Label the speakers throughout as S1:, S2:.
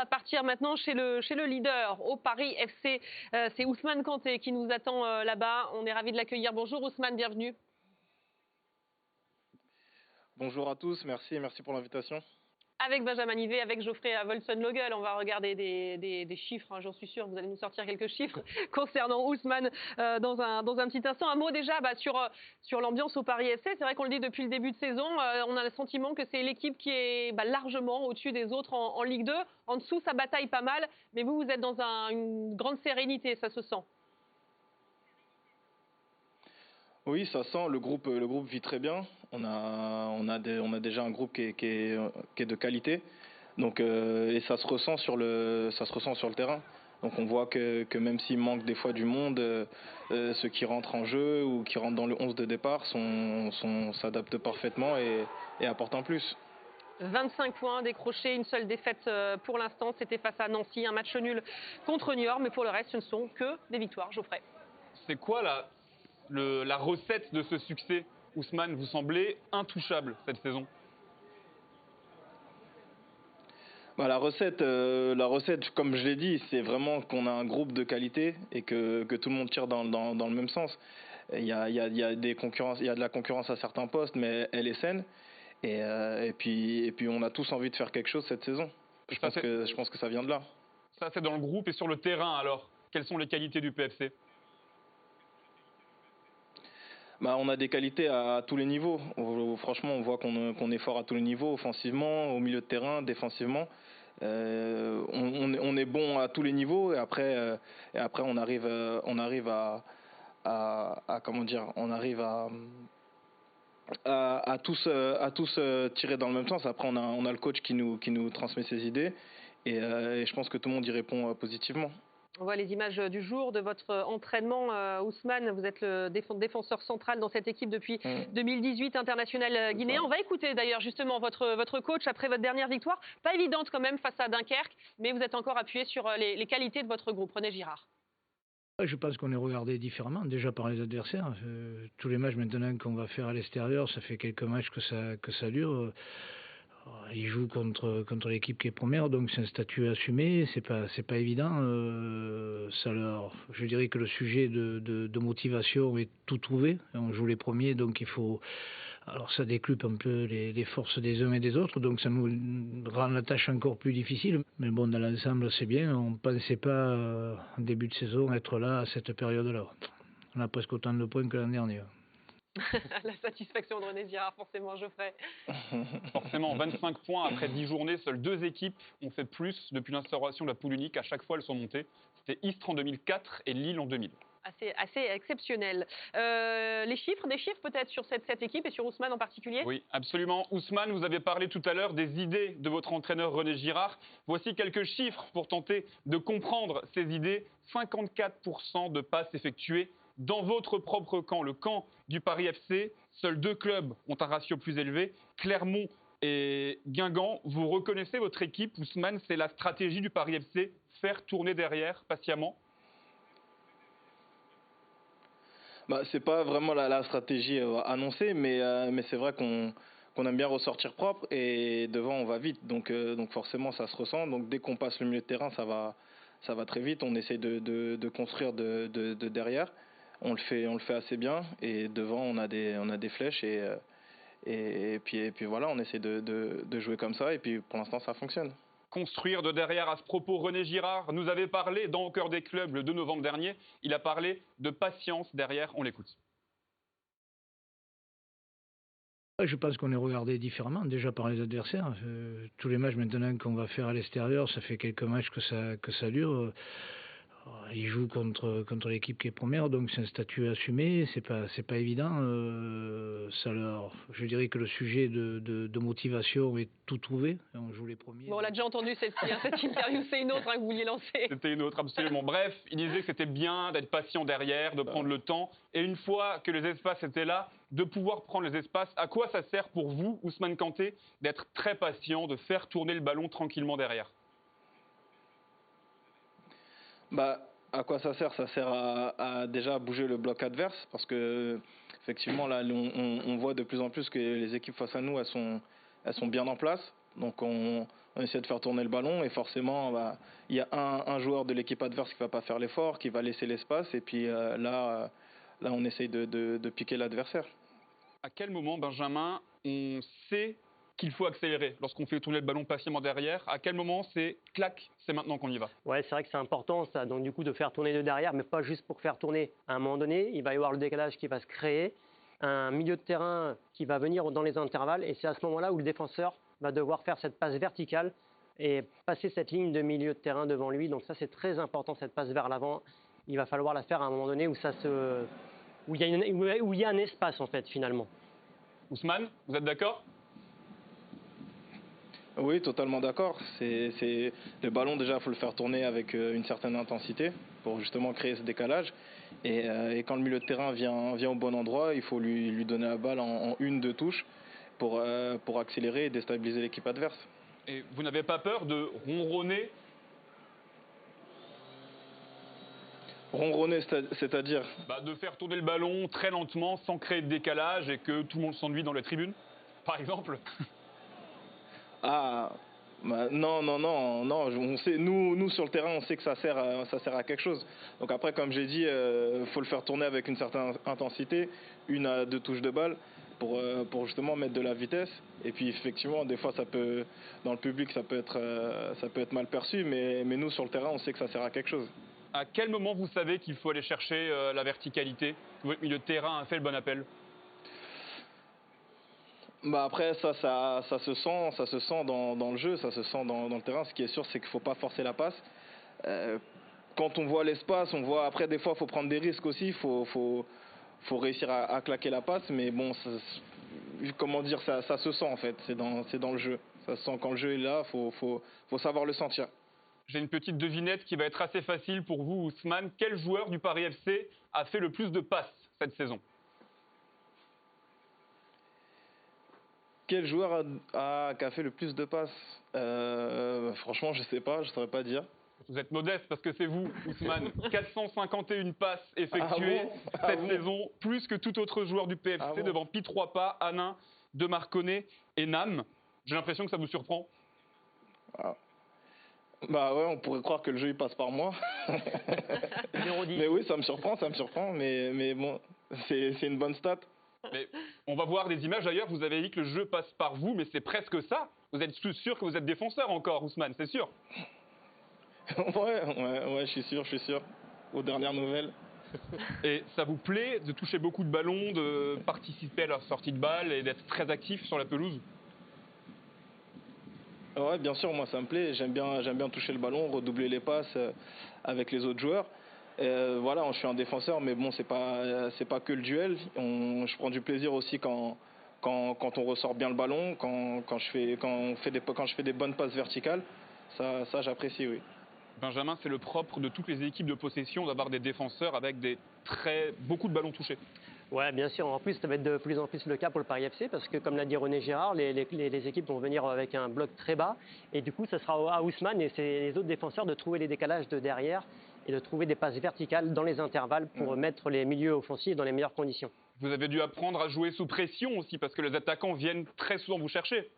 S1: À partir maintenant chez le leader au Paris FC, c'est Ousmane Kanté qui nous attend là-bas. On est ravis de l'accueillir. Bonjour Ousmane, bienvenue.
S2: Bonjour à tous, merci pour l'invitation.
S1: Avec Benjamin Nivet, avec Geoffrey Wolfson-Logel, on va regarder des chiffres, hein, j'en suis sûre, vous allez nous sortir quelques chiffres concernant Ousmane dans un petit instant. Un mot déjà sur l'ambiance au Paris FC. C'est vrai qu'on le dit depuis le début de saison, on a le sentiment que c'est l'équipe qui est largement au-dessus des autres en Ligue 2. En dessous, ça bataille pas mal, mais vous êtes dans une grande sérénité, ça se sent.
S2: Oui, ça sent, le groupe vit très bien. On a déjà un groupe qui est de qualité. Donc, et ça se ressent sur le terrain. Donc on voit que même s'il manque des fois du monde, ceux qui rentrent en jeu ou qui rentrent dans le 11 de départ s'adaptent parfaitement et apportent un plus.
S1: 25 points décrochés, une seule défaite pour l'instant, c'était face à Nancy, un match nul contre Niort, mais pour le reste, ce ne sont que des victoires. Geoffrey.
S3: C'est quoi la recette de ce succès, Ousmane? Vous semblez intouchable cette saison.
S2: La recette, comme je l'ai dit, c'est vraiment qu'on a un groupe de qualité et que tout le monde tire dans le même sens. Il y a de la concurrence à certains postes, mais elle est saine. Et puis on a tous envie de faire quelque chose cette saison. Je pense que ça vient de là.
S3: Ça, c'est dans le groupe et sur le terrain, alors. Quelles sont les qualités du PFC?
S2: On a des qualités à tous les niveaux. Franchement, on voit qu'on est fort à tous les niveaux, offensivement, au milieu de terrain, défensivement. On est bon à tous les niveaux et après on arrive à comment dire, on arrive à tous tirer dans le même sens. Après, on a le coach qui nous transmet ses idées et je pense que tout le monde y répond positivement.
S1: On voit les images du jour de votre entraînement, Ousmane. Vous êtes le défenseur central dans cette équipe depuis 2018, international guinéen. On va écouter d'ailleurs justement votre coach après votre dernière victoire. Pas évidente quand même face à Dunkerque, mais vous êtes encore appuyé sur les qualités de votre groupe. René Girard.
S4: Je pense qu'on est regardé différemment, déjà par les adversaires. Tous les matchs maintenant qu'on va faire à l'extérieur, ça fait quelques matchs que ça dure. Ils jouent contre l'équipe qui est première, donc c'est un statut assumé, c'est pas évident. Je dirais que le sujet de motivation est tout trouvé. On joue les premiers, donc il faut. Alors ça décuple un peu les forces des uns et des autres, donc ça nous rend la tâche encore plus difficile. Mais bon, dans l'ensemble, c'est bien. On ne pensait pas en début de saison être là à cette période-là. On a presque autant de points que l'an dernier.
S1: La satisfaction de René Girard, forcément, Geoffrey.
S3: Forcément, 25 points après 10 journées. Seules 2 équipes ont fait plus depuis l'instauration de la poule unique. À chaque fois, elles sont montées. C'était Istres en 2004 et Lille en 2000.
S1: Assez exceptionnel. Des chiffres peut-être sur cette équipe et sur Ousmane en particulier?
S3: Oui, absolument. Ousmane, vous avez parlé tout à l'heure des idées de votre entraîneur René Girard. Voici quelques chiffres pour tenter de comprendre ces idées. 54% de passes effectuées dans votre propre camp, le camp du Paris FC. Seuls 2 clubs ont un ratio plus élevé, Clermont et Guingamp. Vous reconnaissez votre équipe, Ousmane, c'est la stratégie du Paris FC, faire tourner derrière patiemment?
S2: C'est pas vraiment la stratégie annoncée, mais c'est vrai qu'on aime bien ressortir propre et devant on va vite, donc forcément ça se ressent. Donc dès qu'on passe le milieu de terrain, ça va très vite. On essaie de construire de derrière. On le fait assez bien et devant on a des flèches et puis voilà, on essaie de jouer comme ça et puis pour l'instant ça fonctionne.
S3: Construire de derrière. À ce propos, René Girard nous avait parlé dans Au cœur des clubs le 2 novembre dernier. Il a parlé de patience derrière. On l'écoute.
S4: Je pense qu'on est regardé différemment, déjà par les adversaires. Tous les matchs maintenant qu'on va faire à l'extérieur, ça fait quelques matchs que ça dure. Ils jouent contre l'équipe qui est première, donc c'est un statut assumé, c'est pas évident. Je dirais que le sujet de motivation est tout trouvé. On joue les premiers.
S1: Bon, on l'a déjà entendu celle-ci, cette interview, c'est une autre que vous vouliez lancer.
S3: C'était une autre, absolument. Bref, il disait que c'était bien d'être patient derrière, de prendre le temps, et une fois que les espaces étaient là, de pouvoir prendre les espaces. À quoi ça sert pour vous, Ousmane Kanté, d'être très patient, de faire tourner le ballon tranquillement derrière?
S2: À quoi ça sert? Ça sert à déjà bouger le bloc adverse parce que effectivement là on voit de plus en plus que les équipes face à nous elles sont bien en place. Donc on on essaie de faire tourner le ballon et forcément, il y a un joueur de l'équipe adverse qui va pas faire l'effort, qui va laisser l'espace et puis là, on essaye de piquer l'adversaire.
S3: À quel moment, Benjamin, on sait qu'il faut accélérer lorsqu'on fait tourner le ballon patiemment derrière? À quel moment c'est clac, c'est maintenant qu'on y va?
S5: Ouais, c'est vrai que c'est important ça, donc du coup de faire tourner de derrière, mais pas juste pour faire tourner. À un moment donné, il va y avoir le décalage qui va se créer, un milieu de terrain qui va venir dans les intervalles, et c'est à ce moment-là où le défenseur va devoir faire cette passe verticale et passer cette ligne de milieu de terrain devant lui. Donc ça, c'est très important, cette passe vers l'avant. Il va falloir la faire à un moment donné où il y a un espace en fait finalement.
S3: Ousmane, vous êtes d'accord?
S2: Oui, totalement d'accord. Le ballon, déjà, il faut le faire tourner avec une certaine intensité pour justement créer ce décalage. Et quand le milieu de terrain vient au bon endroit, il faut lui donner la balle en une, deux touches pour accélérer et déstabiliser l'équipe adverse.
S3: Et vous n'avez pas peur de ronronner?
S2: Ronronner, c'est-à-dire?
S3: De faire tourner le ballon très lentement sans créer de décalage et que tout le monde s'ennuie dans les tribunes, par exemple?
S2: Ah, non, on sait, nous sur le terrain, on sait que ça sert à quelque chose. Donc après, comme j'ai dit, faut le faire tourner avec une certaine intensité, une à deux touches de balle, pour justement mettre de la vitesse. Et puis effectivement, des fois, dans le public, ça peut être mal perçu, mais nous sur le terrain, on sait que ça sert à quelque chose.
S3: À quel moment vous savez qu'il faut aller chercher la verticalité, que votre milieu de terrain a fait le bon appel?
S2: Après ça se sent dans le jeu, ça se sent dans le terrain. Ce qui est sûr, c'est qu'il faut pas forcer la passe. Quand on voit l'espace, on voit après des fois il faut prendre des risques aussi, faut réussir à claquer la passe, mais bon, comment dire, ça se sent en fait, c'est dans le jeu. Ça se sent quand le jeu est là, faut savoir le sentir.
S3: J'ai une petite devinette qui va être assez facile pour vous, Ousmane. Quel joueur du Paris FC a fait le plus de passes cette saison?
S2: Quel joueur qui a fait le plus de passes? Franchement, je sais pas, je saurais pas dire.
S3: Vous êtes modeste parce que c'est vous, Ousmane. 451 passes effectuées cette saison, plus que tout autre joueur du PFC, devant Pi 3 Pas, Hanin, De Marconnet et Nam. J'ai l'impression que ça vous surprend.
S2: Ouais, on pourrait croire que le jeu il passe par moi. Mais oui, ça me surprend, mais bon, c'est une bonne stat.
S3: Mais on va voir des images d'ailleurs, vous avez dit que le jeu passe par vous, mais c'est presque ça. Vous êtes sûr que vous êtes défenseur encore, Ousmane, c'est sûr?
S2: Ouais, je suis sûr. Aux dernières nouvelles.
S3: Et ça vous plaît de toucher beaucoup de ballons, de participer à leur sortie de balle et d'être très actif sur la pelouse?
S2: Ouais, bien sûr, moi ça me plaît. J'aime bien toucher le ballon, redoubler les passes avec les autres joueurs. Voilà, je suis un défenseur, mais bon, c'est pas que le duel. Je prends du plaisir aussi quand on ressort bien le ballon, quand je fais des bonnes passes verticales. Ça j'apprécie, oui.
S3: Benjamin, c'est le propre de toutes les équipes de possession d'avoir des défenseurs avec beaucoup de ballons touchés.
S5: Ouais, bien sûr. En plus, ça va être de plus en plus le cas pour le Paris FC parce que, comme l'a dit René Girard, les équipes vont venir avec un bloc très bas. Et du coup, ça sera à Ousmane et les autres défenseurs de trouver les décalages de derrière et de trouver des passes verticales dans les intervalles pour mettre les milieux offensifs dans les meilleures conditions.
S3: Vous avez dû apprendre à jouer sous pression aussi parce que les attaquants viennent très souvent vous chercher.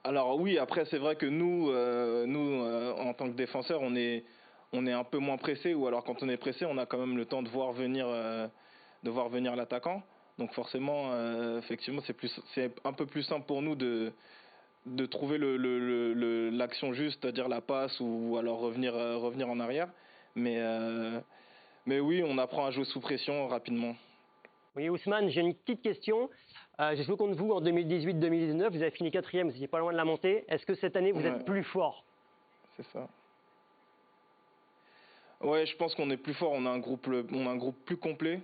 S2: Alors oui, après c'est vrai que nous en tant que défenseurs, on est un peu moins pressé, ou alors quand on est pressé, on a quand même le temps de voir venir l'attaquant. Donc forcément, effectivement, c'est un peu plus simple pour nous de trouver l'action juste, c'est-à-dire la passe ou alors revenir en arrière. Mais oui, on apprend à jouer sous pression rapidement.
S5: Oui, Ousmane, j'ai une petite question. J'ai joué contre vous en 2018-2019. Vous avez fini 4e, vous n'étiez pas loin de la montée. Est-ce que cette année, vous êtes plus fort?
S2: C'est ça. Ouais, je pense qu'on est plus fort. On a un groupe plus complet.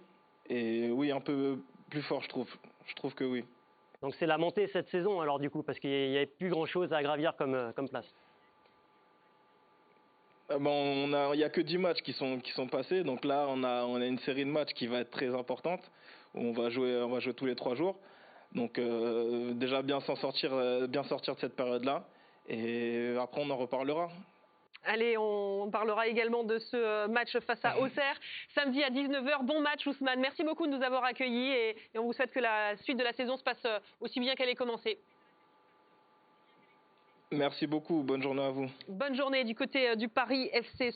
S2: Et oui, un peu plus fort, je trouve. Je trouve que oui.
S5: Donc c'est la montée cette saison, alors du coup, parce qu'il n'y avait plus grand-chose à gravir comme place.
S2: Il n'y a que 10 matchs qui sont passés. Donc là, on a une série de matchs qui va être très importante. Où on va jouer tous les 3 jours. Donc déjà bien sortir de cette période-là. Et après, on en reparlera.
S1: Allez, on parlera également de ce match face à Auxerre, samedi à 19h. Bon match, Ousmane. Merci beaucoup de nous avoir accueillis et on vous souhaite que la suite de la saison se passe aussi bien qu'elle ait commencé.
S2: Merci beaucoup, bonne journée à vous.
S1: Bonne journée du côté du Paris FC.